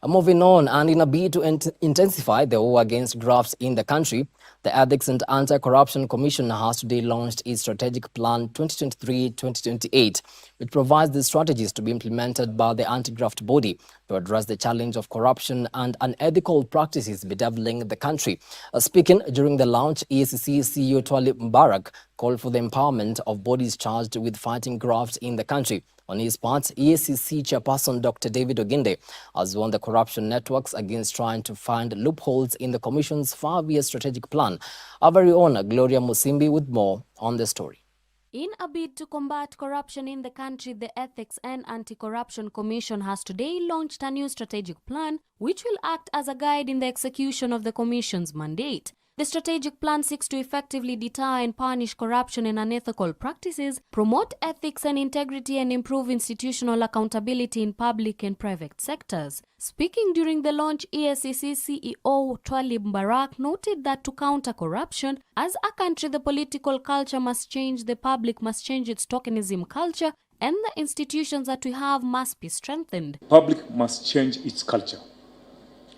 Moving on, and in a bid to intensify the war against grafts in the country, the Ethics and Anti-Corruption Commission has today launched its Strategic Plan 2023-2028, which provides the strategies to be implemented by the anti-graft body to address the challenge of corruption and unethical practices bedeviling the country. Speaking during the launch, EACC CEO Twalib Mubarak called for the empowerment of bodies charged with fighting graft in the country. On his part, EACC Chairperson Dr. David Oginde has warned the corruption networks against trying to find loopholes in the Commission's 5-year strategic plan. Our very own Gloria Musimbi with more on the story. In a bid to combat corruption in the country, the Ethics and Anti-Corruption Commission has today launched a new strategic plan which will act as a guide in the execution of the Commission's mandate. The strategic plan seeks to effectively deter and punish corruption and unethical practices, promote ethics and integrity, and improve institutional accountability in public and private sectors. Speaking during the launch, EACC CEO Twalib Mubarak noted that to counter corruption, as a country the political culture must change, the public must change its tokenism culture, and the institutions that we have must be strengthened. Public must change its culture.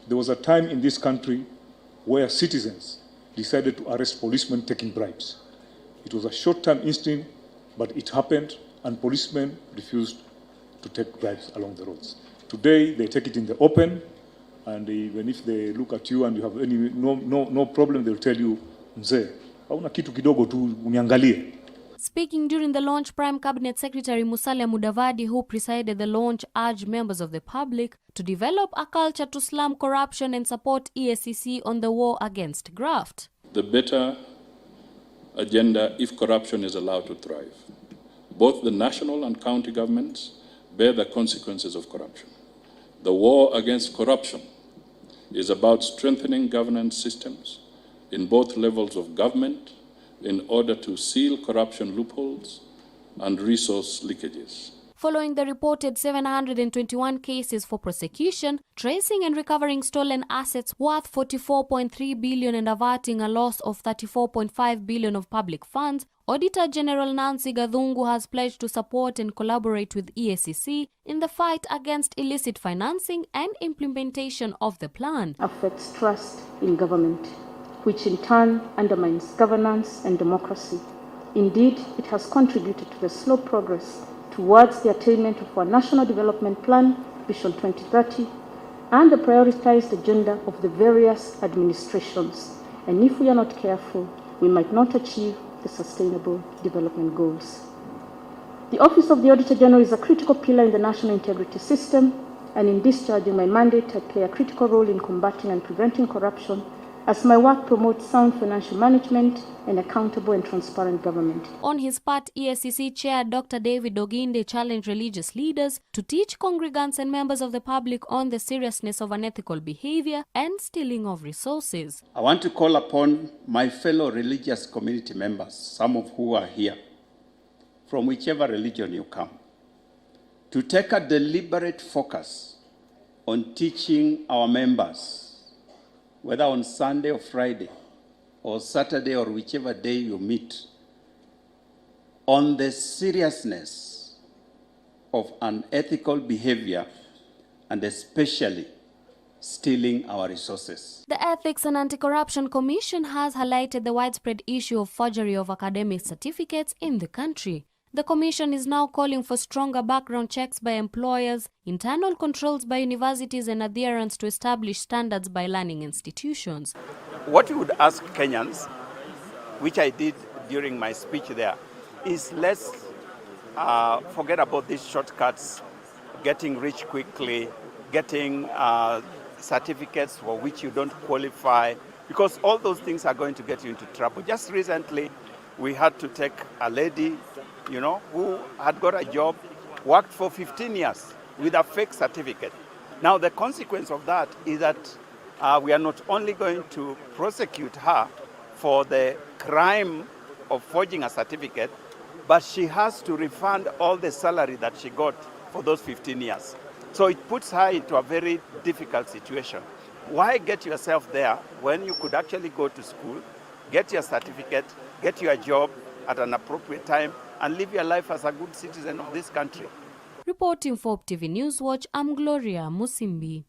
There was a time in this country where citizens decided to arrest policemen taking bribes. It was a short-term instinct, but it happened, and policemen refused to take bribes along the roads. Today, they take it in the open, and even if they look at you and you have no problem, they'll tell you, mzee, hauna kitu kidogo tu uniangalie. Speaking during the launch, Prime Cabinet Secretary Musalia Mudavadi, who presided the launch, urged members of the public to develop a culture to slum corruption and support EACC on the war against graft. The better agenda if corruption is allowed to thrive. Both the national and county governments bear the consequences of corruption. The war against corruption is about strengthening governance systems in both levels of government in order to seal corruption loopholes and resource leakages. Following the reported 721 cases for prosecution, tracing and recovering stolen assets worth 44.3 billion and averting a loss of 34.5 billion of public funds, Auditor General Nancy Gathungu has pledged to support and collaborate with EACC in the fight against illicit financing and implementation of the plan. Affects trust in government, which in turn undermines governance and democracy. Indeed, it has contributed to the slow progress towards the attainment of our National Development Plan, Vision 2030, and the prioritized agenda of the various administrations. And if we are not careful, we might not achieve the sustainable development goals. The Office of the Auditor General is a critical pillar in the national integrity system, and in discharging my mandate, I play a critical role in combating and preventing corruption, as my work promotes sound financial management and accountable and transparent government. On his part, EACC Chair Dr. David Oginde challenged religious leaders to teach congregants and members of the public on the seriousness of unethical behavior and stealing of resources. I want to call upon my fellow religious community members, some of who are here, from whichever religion you come, to take a deliberate focus on teaching our members, whether on Sunday or Friday, or Saturday or whichever day you meet, on the seriousness of unethical behavior and especially stealing our resources. The Ethics and Anti-Corruption Commission has highlighted the widespread issue of forgery of academic certificates in the country. The Commission is now calling for stronger background checks by employers, internal controls by universities, and adherence to established standards by learning institutions. What we would ask Kenyans, which I did during my speech there, is let's forget about these shortcuts, getting rich quickly, getting certificates for which you don't qualify, because all those things are going to get you into trouble. Just recently, we had to take a lady, who had got a job, worked for 15 years with a fake certificate. Now, the consequence of that is that we are not only going to prosecute her for the crime of forging a certificate, but she has to refund all the salary that she got for those 15 years. So it puts her into a very difficult situation. Why get yourself there when you could actually go to school, get your certificate, get your job at an appropriate time, and live your life as a good citizen of this country? Reporting for TV Newswatch, I'm Gloria Musimbi.